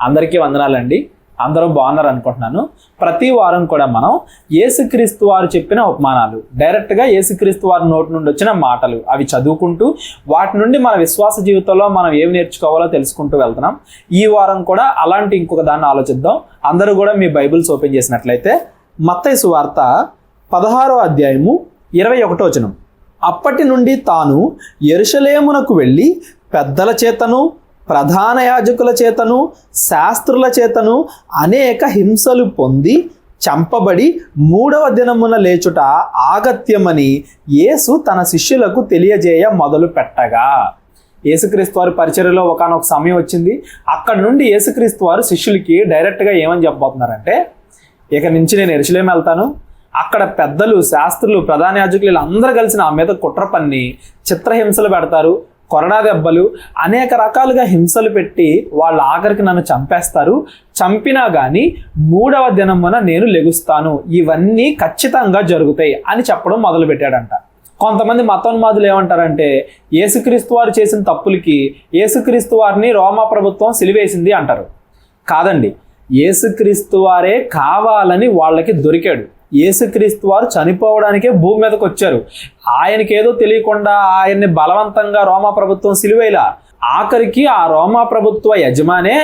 అందరికీ వందనాలండి. అందరూ బాగున్నారు అనుకుంటున్నాను. ప్రతి వారం కూడా మనం యేసుక్రీస్తు వారు చెప్పిన ఉపమానాలు, డైరెక్ట్గా యేసుక్రీస్తు వారి నోటి నుండి వచ్చిన మాటలు అవి చదువుకుంటూ వాటి నుండి మన విశ్వాస జీవితంలో మనం ఏమి నేర్చుకోవాలో తెలుసుకుంటూ వెళ్తున్నాం. ఈ వారం కూడా అలాంటి ఇంకొక దాన్ని ఆలోచిద్దాం. అందరూ కూడా మీ బైబిల్స్ ఓపెన్ చేసినట్లయితే మత్తయి సువార్త 16వ అధ్యాయము 21వ వచనం. అప్పటి నుండి తాను యెరూషలేమునకు వెళ్ళి పెద్దల చేతను ప్రధాన యాజకుల చేతను శాస్త్రుల చేతను అనేక హింసలు పొంది చంపబడి 3వ దినమున లేచుట ఆగత్యమని యేసు తన శిష్యులకు తెలియజేయ మొదలు పెట్టగా. యేసుక్రీస్తు వారి పరిచర్యలో ఒకానొక సమయం వచ్చింది. అక్కడ నుండి యేసుక్రీస్తు వారు శిష్యులకి డైరెక్ట్గా ఏమని చెప్పబోతున్నారంటే, ఇక నుంచి నేను యెరూషలేము వెళ్తాను, అక్కడ పెద్దలు శాస్త్రులు ప్రధాన యాజకులు వీళ్ళందరూ కలిసి నా మీద కుట్ర పన్ని చిత్రహింసలు పెడతారు, కొరడా దెబ్బలు అనేక రకాలుగా హింసలు పెట్టి వాళ్ళ ఆఖరికి నన్ను చంపేస్తారు. చంపినా కానీ 3వ దినమున నేను లెగుస్తాను, ఇవన్నీ ఖచ్చితంగా జరుగుతాయి అని చెప్పడం మొదలుపెట్టాడంట. కొంతమంది మతోన్మాదులు ఏమంటారంటే, యేసుక్రీస్తు వారు చేసిన తప్పులకి యేసుక్రీస్తు వారిని రోమా ప్రభుత్వం సిలివేసింది అంటారు. కాదండి, యేసుక్రీస్తు వారే కావాలని వాళ్ళకి దొరికాడు. యేసుక్రీస్తు వారు చనిపోవడానికే భూమి మీదకి వచ్చారు. ఆయనకేదో తెలియకుండా ఆయన్ని బలవంతంగా రోమా ప్రభుత్వం సిలువేలా. ఆఖరికి ఆ రోమా ప్రభుత్వ యజమానే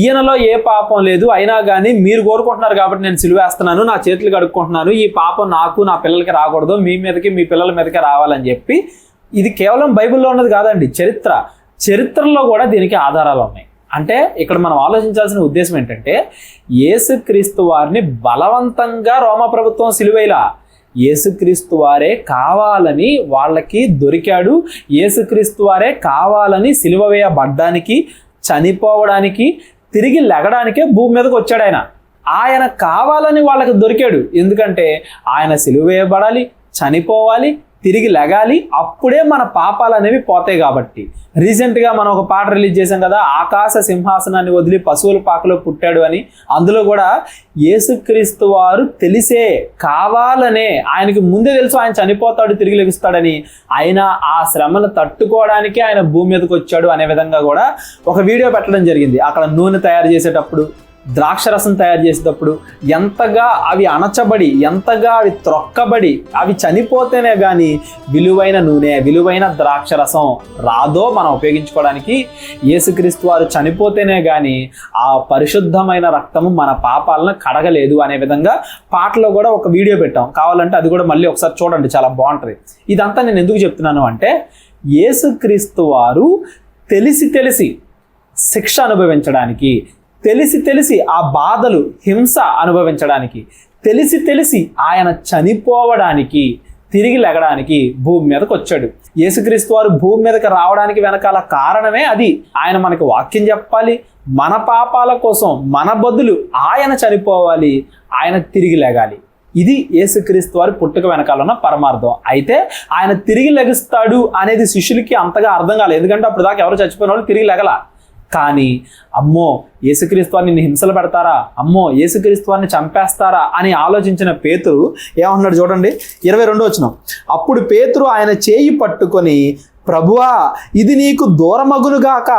ఈయనలో ఏ పాపం లేదు, అయినా కానీ మీరు కోరుకుంటున్నారు కాబట్టి నేను సిలువేస్తున్నాను, నా చేతులు కడుక్కుంటున్నాను, ఈ పాపం నాకు నా పిల్లలకి రాకూడదు, మీ మీదకి మీ పిల్లల మీదకి రావాలని చెప్పి. ఇది కేవలం బైబిల్లో ఉన్నది కాదండి, చరిత్రలో కూడా దీనికి ఆధారాలు ఉన్నాయి. అంటే ఇక్కడ మనం ఆలోచించాల్సిన ఉద్దేశం ఏంటంటే, యేసుక్రీస్తు వారిని బలవంతంగా రోమా ప్రభుత్వం సిలువేలా. యేసుక్రీస్తు వారే కావాలని వాళ్ళకి దొరికాడు. యేసుక్రీస్తు వారే కావాలని సిలువ వేయబడ్డానికి, చనిపోవడానికి, తిరిగి లెగడానికే భూమి మీదకి వచ్చాడు. ఆయన కావాలని వాళ్ళకి దొరికాడు. ఎందుకంటే ఆయన సిలువ వేయబడాలి, చనిపోవాలి, తిరిగి లెగాలి, అప్పుడే మన పాపాలు అనేవి పోతాయి. కాబట్టి రీసెంట్గా మనం ఒక పాట రిలీజ్ చేసాం కదా, ఆకాశ సింహాసనాన్ని వదిలి పశువుల పాకలో పుట్టాడు అని. అందులో కూడా యేసుక్రీస్తు వారు తెలిసే కావాలనే, ఆయనకి ముందే తెలుసు ఆయన చనిపోతాడు, తిరిగి లెగుస్తాడని, ఆయన ఆ శ్రమను తట్టుకోవడానికి ఆయన భూమి మీదకి వచ్చాడు అనే విధంగా కూడా ఒక వీడియో పెట్టడం జరిగింది. అక్కడ నూనె తయారు చేసేటప్పుడు, ద్రాక్షరసం తయారు చేసేటప్పుడు ఎంతగా అవి అణచబడి, ఎంతగా అవి త్రొక్కబడి, అవి చనిపోతేనే కానీ విలువైన నూనె, విలువైన ద్రాక్షరసం రాదో మనం ఉపయోగించుకోవడానికి. యేసుక్రీస్తు వారు చనిపోతేనే కానీ ఆ పరిశుద్ధమైన రక్తము మన పాపాలను కడగలేదు అనే విధంగా పాటలో కూడా ఒక వీడియో పెట్టాం. కావాలంటే అది కూడా మళ్ళీ ఒకసారి చూడండి, చాలా బాగుంటుంది. ఇదంతా నేను ఎందుకు చెప్తున్నాను అంటే, యేసుక్రీస్తు వారు తెలిసి శిక్ష అనుభవించడానికి, తెలిసి ఆ బాధలు హింస అనుభవించడానికి, తెలిసి ఆయన చనిపోవడానికి, తిరిగి లెగడానికి భూమి మీదకి వచ్చాడు. యేసుక్రీస్తు వారు భూమి మీదకి రావడానికి వెనకాల కారణమే అది. ఆయన మనకు వాక్యం చెప్పాలి, మన పాపాల కోసం మన బదులు ఆయన చనిపోవాలి, ఆయన తిరిగి లెగాలి. ఇది యేసుక్రీస్తు వారి పుట్టుక వెనకాల ఉన్న పరమార్థం. అయితే ఆయన తిరిగి లెగుస్తాడు అనేది శిష్యులకి అంతగా అర్థం కాలేదు. ఎందుకంటే అప్పుడు దాకా ఎవరు చచ్చిపోయిన వాళ్ళు తిరిగి లెగల. కానీ అమ్మో యేసుక్రీస్తు వారిని నిన్ను హింసలు పెడతారా, అమ్మో యేసుక్రీస్తు వారిని చంపేస్తారా అని ఆలోచించిన పేతురు ఏమంటున్నాడు చూడండి, 22వ వచనం. అప్పుడు పేతురు ఆయన చేయి పట్టుకొని, ప్రభువా ఇది నీకు దూరమగునుగాక,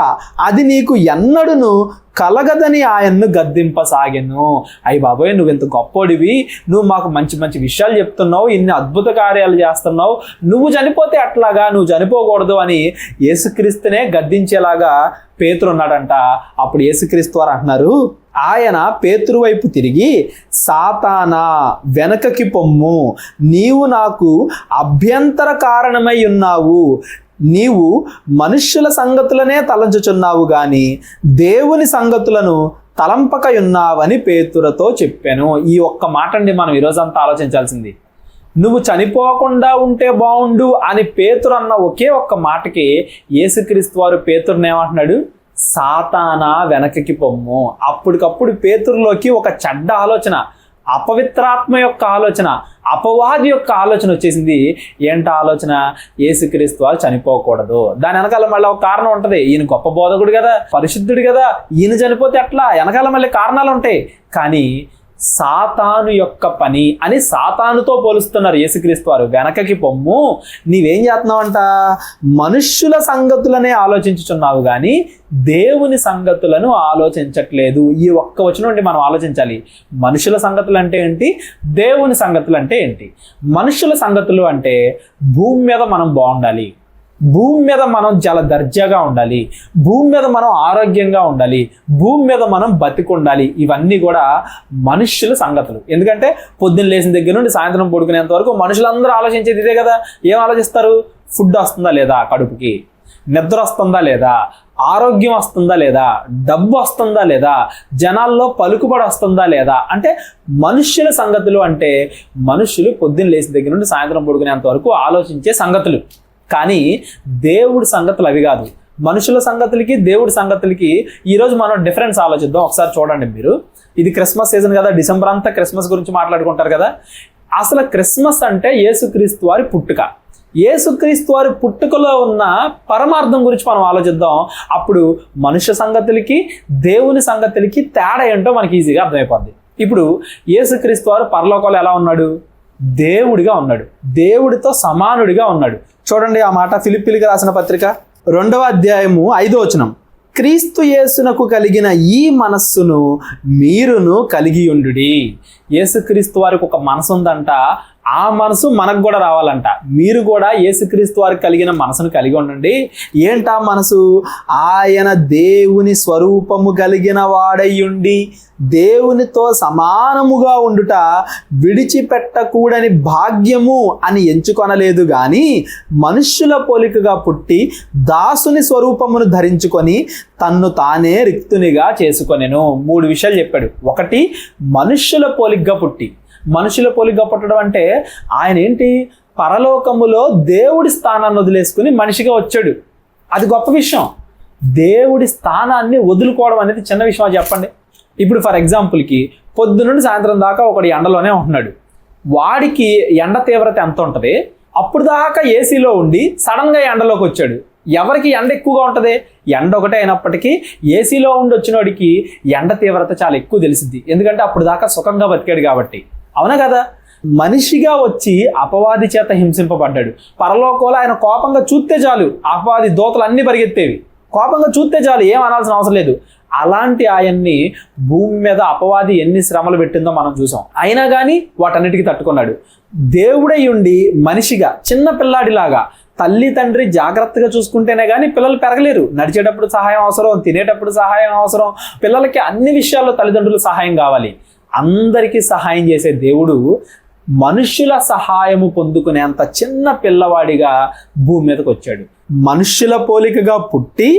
అది నీకు ఎన్నడును కలగదని ఆయన్ను గద్దింపసాగెను. అయ్యి బాబోయ్, నువ్వు ఇంత గొప్పోడివి, నువ్వు మాకు మంచి మంచి విషయాలు చెప్తున్నావు, ఇన్ని అద్భుత కార్యాలు చేస్తున్నావు, నువ్వు చనిపోతే అట్లాగా, నువ్వు చనిపోకూడదు అని యేసుక్రీస్తునే గద్దించేలాగా పేతురు ఉన్నాడంట. అప్పుడు యేసుక్రీస్తు వారు అంటున్నారు, ఆయన పేతురు వైపు తిరిగి, సాతానా వెనకకి పొమ్ము, నీవు నాకు అభ్యంతర కారణమై ఉన్నావు, నీవు మనుష్యుల సంగతులనే తలంచుచున్నావు గాని దేవుని సంగతులను తలంపకయున్నావని పేతురుతో చెప్పాను. ఈ ఒక్క మాట అండి మనం ఈరోజంతా ఆలోచించాల్సింది. నువ్వు చనిపోకుండా ఉంటే బాగుండు అని పేతురు అన్న ఒకే ఒక్క మాటకి యేసుక్రీస్తు వారు పేతురుని ఏమంటున్నాడు, సాతానా వెనకకి పొమ్ము. అప్పటికప్పుడు పేతురులోకి ఒక చెడ్డ ఆలోచన, అపవిత్రాత్మ యొక్క ఆలోచన, అపవాది యొక్క ఆలోచన వచ్చేసింది. ఏంట ఆలోచన? యేసుక్రీస్తు వారు చనిపోకూడదు. దాని వెనకాల మళ్ళీ ఒక కారణం ఉంటుంది. ఈయన గొప్ప బోధకుడు కదా, పరిశుద్ధుడు కదా, ఈయన చనిపోతే ఎట్లా? వెనకాల మళ్ళీ కారణాలు ఉంటాయి. కానీ సాతాను యొక్క పని అని సాతానుతో పోలుస్తున్నారు యేసుక్రీస్తు వారు. వెనకకి పొమ్ము, నీవేం చేస్తున్నావంట, మనుష్యుల సంగతులనే ఆలోచించుచున్నావు కానీ దేవుని సంగతులను ఆలోచించట్లేదు. ఈ ఒక్క వచనం నుండి మనం ఆలోచించాలి. మనుషుల సంగతులు అంటే ఏంటి, దేవుని సంగతులు అంటే ఏంటి? మనుషుల సంగతులు అంటే భూమి మీద మనం బాగుండాలి, భూమి మీద మనం చాలా దర్జాగా ఉండాలి, భూమి మీద మనం ఆరోగ్యంగా ఉండాలి, భూమి మీద మనం బతికుండాలి. ఇవన్నీ కూడా మనుష్యుల సంగతులు. ఎందుకంటే పొద్దున్న లేచిన దగ్గర నుండి సాయంత్రం పడుకునేంత వరకు మనుషులందరూ ఆలోచించేది ఇదే కదా. ఏం ఆలోచిస్తారు? ఫుడ్ వస్తుందా లేదా కడుపుకి, నిద్ర వస్తుందా లేదా, ఆరోగ్యం వస్తుందా లేదా, డబ్బు వస్తుందా లేదా, జనాల్లో పలుకుబడి వస్తుందా లేదా. అంటే మనుష్యుల సంగతులు అంటే మనుషులు పొద్దున్న లేచిన దగ్గర నుండి సాయంత్రం పడుకునేంత వరకు ఆలోచించే సంగతులు. కానీ దేవుడి సంగతులు అవి కాదు. మనుషుల సంగతులకి దేవుడి సంగతులకి ఈరోజు మనం డిఫరెన్స్ ఆలోచిద్దాం. ఒకసారి చూడండి మీరు. ఇది క్రిస్మస్ సీజన్ కదా, డిసెంబర్ అంతా క్రిస్మస్ గురించి మాట్లాడుకుంటారు కదా. అసలు క్రిస్మస్ అంటే యేసుక్రీస్తు వారి పుట్టుక. యేసుక్రీస్తు వారి పుట్టుకలో ఉన్న పరమార్థం గురించి మనం ఆలోచిద్దాం. అప్పుడు మనుష్య సంగతులకి దేవుని సంగతులకి తేడా ఏంటో మనకి ఈజీగా అర్థమైపోద్ది. ఇప్పుడు యేసుక్రీస్తు వారు పరలోకంలో ఎలా ఉన్నాడు? దేవుడిగా ఉన్నాడు, దేవుడితో సమానుడిగా ఉన్నాడు. చూడండి ఆ మాట, ఫిలిప్పీలకు రాసిన పత్రిక 2వ అధ్యాయము 5వ వచనం. క్రీస్తు యేసునకు కలిగిన ఈ మనస్సును మీరును కలిగి ఉండుడి. యేసుక్రీస్తు వారికి ఒక మనసు ఉందంట, ఆ మనసు మనకు కూడా రావాలంట. మీరు కూడా యేసుక్రీస్తు వారికి కలిగిన మనసును కలిగి ఉండండి. ఏంటా మనసు? ఆయన దేవుని స్వరూపము కలిగిన వాడయ్యుండి దేవునితో సమానముగా ఉండుట విడిచిపెట్టకూడని భాగ్యము అని ఎంచుకొనలేదు గాని మనుష్యుల పోలికగా పుట్టి దాసుని స్వరూపమును ధరించుకొని తన్ను తానే రిక్తునిగా చేసుకొనెను. 3 విషయాలు చెప్పాడు. ఒకటి, మనుష్యుల పోలికగా పుట్టి. మనుషుల పోలికగా పుట్టడం అంటే ఆయన ఏంటి, పరలోకములో దేవుడి స్థానాన్ని వదిలేసుకుని మనిషిగా వచ్చాడు. అది గొప్ప విషయం. దేవుడి స్థానాన్ని వదులుకోవడం అనేది చిన్న విషయం చెప్పండి. ఇప్పుడు ఫర్ ఎగ్జాంపుల్కి పొద్దునుండి సాయంత్రం దాకా ఒకటి ఎండలోనే ఉంటున్నాడు. వాడికి ఎండ తీవ్రత ఎంత ఉంటుంది? అప్పుడు దాకా ఏసీలో ఉండి సడన్గా ఎండలోకి వచ్చాడు. ఎవరికి ఎండ ఎక్కువగా ఉంటుంది? ఎండ ఒకటే అయినప్పటికీ ఏసీలో ఉండి వచ్చిన వాడికి ఎండ తీవ్రత చాలా ఎక్కువ తెలిసింది. ఎందుకంటే అప్పుడు దాకా సుఖంగా బతికాడు కాబట్టి. అవునా కదా? మనిషిగా వచ్చి అపవాది చేత హింసింపబడ్డాడు. పరలోకంలో ఆయన కోపంగా చూస్తే చాలు అపవాది దూతలు అన్నీ పరిగెత్తేవి. కోపంగా చూస్తే చాలు, ఏం అనాల్సిన అవసరం లేదు. అలాంటి ఆయన్ని భూమి మీద అపవాది ఎన్ని శ్రమలు పెట్టిందో మనం చూసాం. అయినా కానీ వాటన్నిటికీ తట్టుకున్నాడు. దేవుడై ఉండి మనిషిగా చిన్న పిల్లాడిలాగా తల్లి తండ్రి జాగ్రత్తగా చూసుకుంటేనే కానీ పిల్లలు పెరగలేరు. నడిచేటప్పుడు సహాయం అవసరం, తినేటప్పుడు సహాయం అవసరం. పిల్లలకి అన్ని విషయాల్లో తల్లిదండ్రులు సహాయం కావాలి. అందరికీ సహాయం చేసే దేవుడు మనుష్యుల సహాయము పొందుకునేంత చిన్న పిల్లవాడిగా భూమి మీదకి వచ్చాడు. మనుష్యుల పోలికగా పుట్టి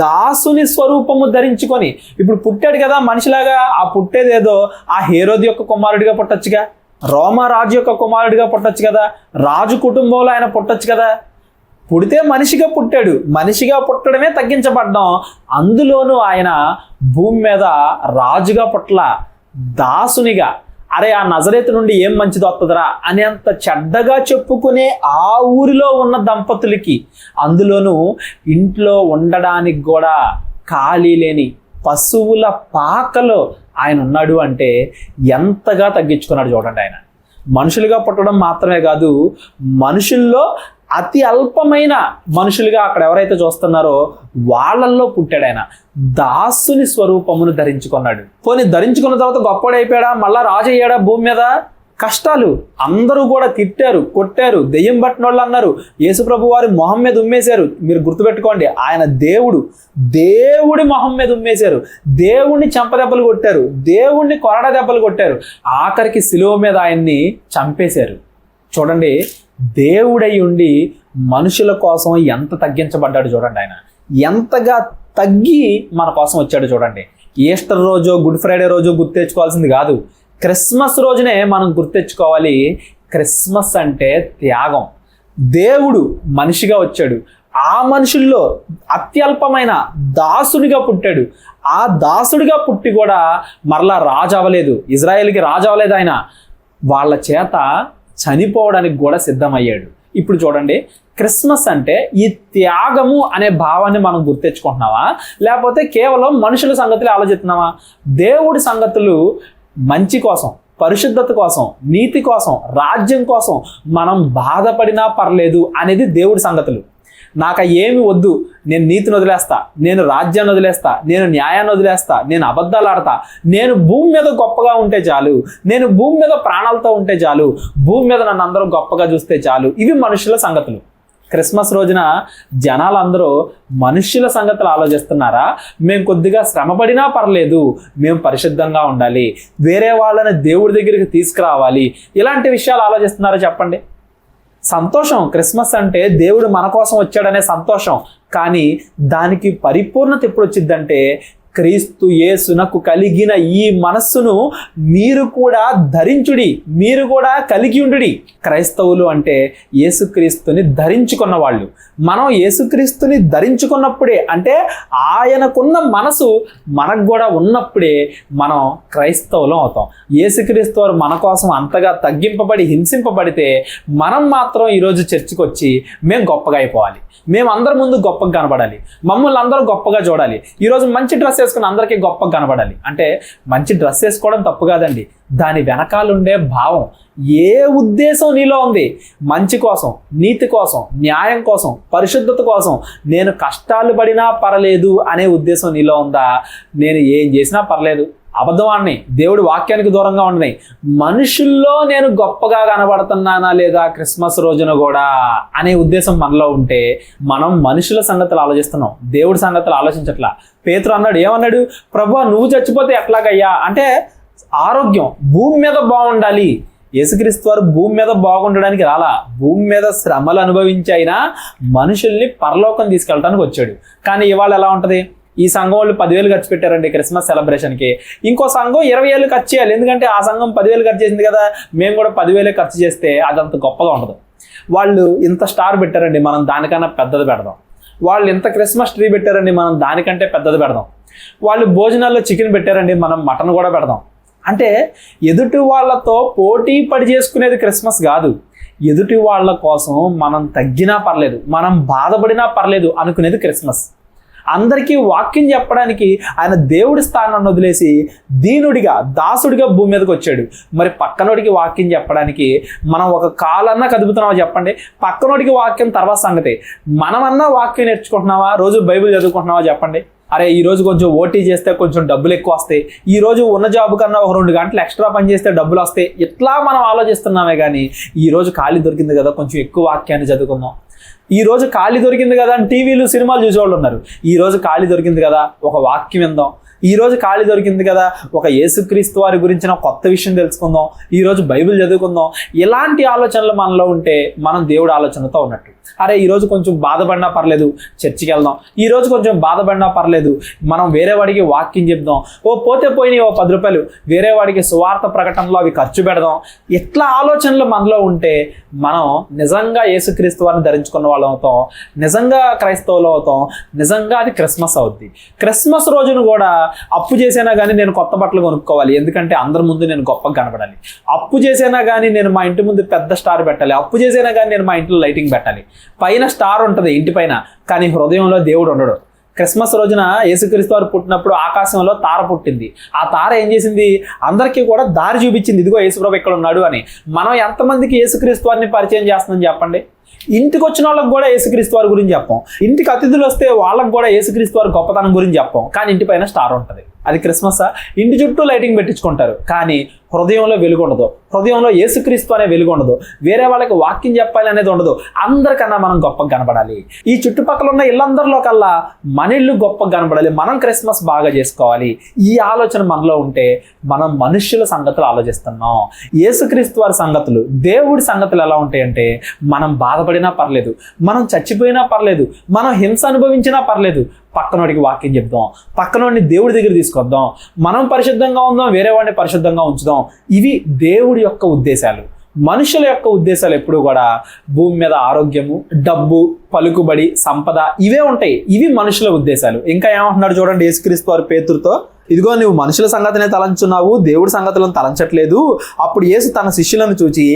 దాసుని స్వరూపము ధరించుకొని, ఇప్పుడు పుట్టాడు కదా మనిషిలాగా, ఆ పుట్టేదేదో ఆ హేరోది యొక్క కుమారుడిగా పుట్టొచ్చుగా, రోమరాజు యొక్క కుమారుడిగా పుట్టొచ్చు కదా, రాజు కుటుంబంలో ఆయన పుట్టొచ్చు కదా. పుడితే మనిషిగా పుట్టాడు. మనిషిగా పుట్టడమే తగ్గించబడ్డాం. అందులోనూ ఆయన భూమి మీద రాజుగా పుట్టల, దాసునిగా. అరే ఆ నజరేతు నుండి ఏం మంచిది వస్తుందిరా అని అంత చెడ్డగా చెప్పుకునే ఆ ఊరిలో ఉన్న దంపతులకి, అందులోనూ ఇంట్లో ఉండడానికి కూడా ఖాళీ లేని పశువుల పాకలో ఆయన ఉన్నాడు అంటే ఎంతగా తగ్గించుకున్నాడు చూడండి. ఆయన మనుషులుగా పుట్టడం మాత్రమే కాదు, మనుషుల్లో అతి అల్పమైన మనుషులుగా అక్కడ ఎవరైతే చూస్తున్నారో వాళ్ళల్లో పుట్టాడు. ఆయన దాసుని స్వరూపమును ధరించుకున్నాడు. పోనీ ధరించుకున్న తర్వాత గొప్పడైపోయాడా, మళ్ళా రాజు అయ్యాడా భూమి మీద? కష్టాలు, అందరూ కూడా తిట్టారు, కొట్టారు, దెయ్యం పట్టిన వాళ్ళు అన్నారు. యేసుప్రభు వారి మొహం మీద ఉమ్మేశారు. మీరు గుర్తుపెట్టుకోండి, ఆయన దేవుడి మొహం మీద ఉమ్మేశారు. దేవుణ్ణి చెంపదెబ్బలు కొట్టారు, దేవుణ్ణి కొరడ దెబ్బలు కొట్టారు, ఆఖరికి శిలువ మీద ఆయన్ని చంపేశారు. చూడండి, దేవుడై ఉండి మనుషుల కోసం ఎంత తగ్గించబడ్డాడు చూడండి. ఆయన ఎంతగా తగ్గి మన కోసం వచ్చాడు చూడండి. ఈస్టర్ రోజు, గుడ్ ఫ్రైడే రోజు గుర్తు తెచ్చుకోవాల్సింది కాదు, క్రిస్మస్ రోజునే మనం గుర్తెచ్చుకోవాలి. క్రిస్మస్ అంటే త్యాగం. దేవుడు మనిషిగా వచ్చాడు, ఆ మనుషుల్లో అత్యల్పమైన దాసుడిగా పుట్టాడు. ఆ దాసుడిగా పుట్టి కూడా మరలా రాజు అవ్వలేదు, ఇజ్రాయేల్కి రాజు అవ్వలేదు. ఆయన వాళ్ళ చేత చనిపోవడానికి కూడా సిద్ధమయ్యాడు. ఇప్పుడు చూడండి, క్రిస్మస్ అంటే ఈ త్యాగము అనే భావాన్ని మనం గుర్తెచ్చుకుంటున్నావా, లేకపోతే కేవలం మనుషుల సంగతులు ఆలోచిస్తున్నావా? దేవుడి సంగతులు మంచి కోసం, పరిశుద్ధత కోసం, నీతి కోసం, రాజ్యం కోసం మనం బాధపడినా పర్లేదు అనేది దేవుడి సంగతులు. నాకు ఏమి వద్దు, నేను నీతిని వదిలేస్తా, నేను రాజ్యాన్ని వదిలేస్తా, నేను న్యాయాన్ని వదిలేస్తా, నేను అబద్ధాలు ఆడతా, నేను భూమి మీద గొప్పగా ఉంటే చాలు, నేను భూమి మీద ప్రాణాలతో ఉంటే చాలు, భూమి మీద నన్ను అందరూ గొప్పగా చూస్తే చాలు. ఇవి మనుషుల సంగతులు. క్రిస్మస్ రోజున జనాలందరూ మనుష్యుల సంగతులు ఆలోచిస్తున్నారా? మేము కొద్దిగా శ్రమపడినా పర్లేదు, మేము పరిశుద్ధంగా ఉండాలి, వేరే వాళ్ళని దేవుడి దగ్గరికి తీసుకురావాలి, ఇలాంటి విషయాలు ఆలోచిస్తున్నారా చెప్పండి? సంతోషం, క్రిస్మస్ అంటే దేవుడు మన కోసం వచ్చాడనే సంతోషం. కానీ దానికి పరిపూర్ణత ఎప్పుడు వచ్చిందంటే, క్రీస్తు యేసునకు కలిగిన ఈ మనస్సును మీరు కూడా ధరించుడి, మీరు కూడా కలిగి ఉండుడి. క్రైస్తవులు అంటే యేసుక్రీస్తుని ధరించుకున్న వాళ్ళు. మనం యేసుక్రీస్తుని ధరించుకున్నప్పుడే, అంటే ఆయనకున్న మనసు మనకు కూడా ఉన్నప్పుడే మనం క్రైస్తవులం అవుతాం. యేసుక్రీస్తు వారు మన కోసం అంతగా తగ్గింపబడి హింసింపబడితే మనం మాత్రం ఈరోజు చర్చికి వచ్చి మేము గొప్పగా అయిపోవాలి, మేము అందరి ముందు గొప్పగా కనబడాలి, మమ్మల్ని అందరూ గొప్పగా చూడాలి, ఈరోజు మంచి డ్రెస్ వేసుకుని అందరికీ గొప్పగా కనబడాలి. అంటే మంచి డ్రెస్ వేసుకోవడం తప్పు కాదండి, దాని వెనకాలండే భావం, ఏ ఉద్దేశం నీలో ఉంది? మంచి కోసం, నీతి కోసం, న్యాయం కోసం, పరిశుద్ధత కోసం, నేను కష్టాలు పడినా పర్లేదు అనే ఉద్దేశం నీలో ఉందా? నేను ఏం చేసినా పర్లేదు, అబద్ధవాన్ని, దేవుడి వాక్యానికి దూరంగా ఉండని, మనుషుల్లో నేను గొప్పగా కనబడుతున్నానా లేదా క్రిస్మస్ రోజున కూడా అనే ఉద్దేశం మనలో ఉంటే మనం మనుషుల సంగతులు ఆలోచిస్తున్నాం, దేవుడి సంగతులు ఆలోచించట్లా. పేతురు అన్నాడు, ఏమన్నాడు? ప్రభువా నువ్వు చచ్చిపోతే ఎట్లాగయ్యా అంటే, ఆరోగ్యం భూమి మీద బాగుండాలి. యేసుక్రీస్తు వారు భూమి మీద బాగుండడానికి రాలా, భూమి మీద శ్రమలు అనుభవించి అయినా మనుషుల్ని పరలోకం తీసుకెళ్ళడానికి వచ్చాడు. కానీ ఇవాళ ఎలా ఉంటుంది? ఈ సంఘం వాళ్ళు 10,000 ఖర్చు పెట్టారండి క్రిస్మస్ సెలబ్రేషన్కి, ఇంకో సంఘం 20,000 ఖర్చు చేయాలి, ఎందుకంటే ఆ సంఘం 10,000 ఖర్చు చేసింది కదా, మేము కూడా 10,000 ఖర్చు చేస్తే అదంత గొప్పగా ఉండదు. వాళ్ళు ఇంత స్టార్ పెట్టారండి, మనం దానికన్నా పెద్దది పెడదాం. వాళ్ళు ఇంత క్రిస్మస్ ట్రీ పెట్టారండి, మనం దానికంటే పెద్దది పెడదాం. వాళ్ళు భోజనాల్లో చికెన్ పెట్టారండి, మనం మటన్ కూడా పెడదాం. అంటే ఎదుటి వాళ్ళతో పోటీ పడి చేసుకునేది క్రిస్మస్ కాదు. ఎదుటి వాళ్ళ కోసం మనం తగ్గినా పర్లేదు, మనం బాధపడినా పర్లేదు అనుకునేది క్రిస్మస్. అందరికీ వాక్యం చెప్పడానికి ఆయన దేవుడి స్థానాన్ని వదిలేసి దీనుడిగా, దాసుడిగా భూమి మీదకి వచ్చాడు. మరి పక్కనోడికి వాక్యం చెప్పడానికి మనం ఒక కాలన్నా కదుపుతున్నావా చెప్పండి? పక్కనోడికి వాక్యం తర్వాత సంగతి, మనమన్నా వాక్యం నేర్చుకుంటున్నావా? రోజు బైబిల్ చదువుకుంటున్నావా చెప్పండి? అరే ఈరోజు కొంచెం ఓటీ చేస్తే కొంచెం డబ్బులు ఎక్కువ వస్తాయి, ఈరోజు ఉన్న జాబ్ కన్నా ఒక 2 గంటలు ఎక్స్ట్రా పని చేస్తే డబ్బులు వస్తాయి, ఇట్లా మనం ఆలోచిస్తున్నామే. కానీ ఈరోజు ఖాళీ దొరికింది కదా కొంచెం ఎక్కువ వాక్యాన్ని చదువుకుందాం, ఈరోజు ఖాళీ దొరికింది కదా అని టీవీలు సినిమాలు చూసేవాళ్ళు ఉన్నారు, ఈరోజు ఖాళీ దొరికింది కదా ఒక వాక్యం విందాం, ఈరోజు ఖాళీ దొరికింది కదా ఒక యేసుక్రీస్తు వారి గురించిన కొత్త విషయం తెలుసుకుందాం, ఈరోజు బైబిల్ చదువుకుందాం. ఇలాంటి ఆలోచనలు మనలో ఉంటే మనం దేవుడి ఆలోచనతో ఉన్నట్టు. అరే ఈరోజు కొంచెం బాధపడినా పర్లేదు చర్చికి వెళ్దాం, ఈరోజు కొంచెం బాధపడినా పర్లేదు మనం వేరే వాడికి వాక్యం చెప్దాం, పోతే పోయినాయి 10 రూపాయలు వేరే వాడికి సువార్త ప్రకటనలో అవి ఖర్చు పెడదాం. ఇట్లా ఆలోచనలు మనలో ఉంటే మనం నిజంగా యేసుక్రీస్తు వారిని ధరించుకున్న వాళ్ళం అవుతాం, నిజంగా క్రైస్తవులు అవుతాం, నిజంగా అది క్రిస్మస్ అవుద్ది. క్రిస్మస్ రోజును కూడా అప్పు చేసినా కానీ నేను కొత్త బట్టలు కొనుక్కోవాలి, ఎందుకంటే అందరి ముందు నేను గొప్పగా కనబడాలి. అప్పు చేసినా కానీ నేను మా ఇంటి ముందు పెద్ద స్టార్ పెట్టాలి, అప్పు చేసినా కానీ నేను మా ఇంట్లో లైటింగ్ పెట్టాలి. పైన స్టార్ ఉంటుంది ఇంటి పైన, కానీ హృదయంలో దేవుడు ఉండడు. క్రిస్మస్ రోజున యేసుక్రీస్తు వారు పుట్టినప్పుడు ఆకాశంలో తార పుట్టింది. ఆ తార ఏం చేసింది? అందరికీ కూడా దారి చూపించింది, ఇదిగో యేసుప్రభు ఇక్కడ ఉన్నాడు అని. మనం ఎంతమందికి యేసుక్రీస్తు వారిని పరిచయం చేస్తుందని చెప్పండి? ఇంటికి వచ్చిన వాళ్ళకి కూడా యేసుక్రీస్తు వారి గురించి చెప్పాం, ఇంటికి అతిథులు వస్తే వాళ్ళకి కూడా యేసుక్రీస్తు వారి గొప్పతనం గురించి చెప్పాం, కానీ ఇంటి పైన స్టార్ ఉంటుంది. అది క్రిస్మస్. ఇంటి చుట్టూ లైటింగ్ పెట్టించుకుంటారు, కానీ హృదయంలో వెలుగు ఉండదు, హృదయంలో యేసుక్రీస్తు అనే వెలుగు ఉండదు, వేరే వాళ్ళకి వాక్యం చెప్పాలి అనేది ఉండదు. అందరికన్నా మనం గొప్పగా కనబడాలి. ఈ చుట్టుపక్కల ఉన్న ఇళ్ళందరిలో కల్లా మన ఇల్లు గొప్పగా కనబడాలి, మనం క్రిస్మస్ బాగా చేసుకోవాలి. ఈ ఆలోచన మనలో ఉంటే మనం మనుష్యుల సంగతులు ఆలోచిస్తున్నాం. యేసుక్రీస్తు వారి సంగతులు, దేవుడి సంగతులు ఎలా ఉంటాయంటే, మనం బాధపడినా పర్లేదు, మనం చచ్చిపోయినా పర్లేదు, మనం హింస అనుభవించినా పర్లేదు, పక్కనోడికి వాక్యం చెప్దాం, పక్కనోడిని దేవుడి దగ్గర తీసుకొద్దాం, మనం పరిశుద్ధంగా ఉందాం, వేరే వాడిని పరిశుద్ధంగా ఉంచుదాం. ఇవి దేవుడి యొక్క ఉద్దేశాలు. మనుషుల యొక్క ఉద్దేశాలు ఎప్పుడు కూడా భూమి మీద ఆరోగ్యము, డబ్బు, పలుకుబడి, సంపద ఇవే ఉంటాయి. ఇవి మనుషుల ఉద్దేశాలు. ఇంకా ఏమంటున్నాడు చూడండి యేసుక్రీస్తు వారు పేతురుతో, ఇదిగో నువ్వు మనుషుల సంగతినే తలంచున్నావు, దేవుడి సంగతులను తలంచట్లేదు. అప్పుడు యేసు తన శిష్యులను చూచి,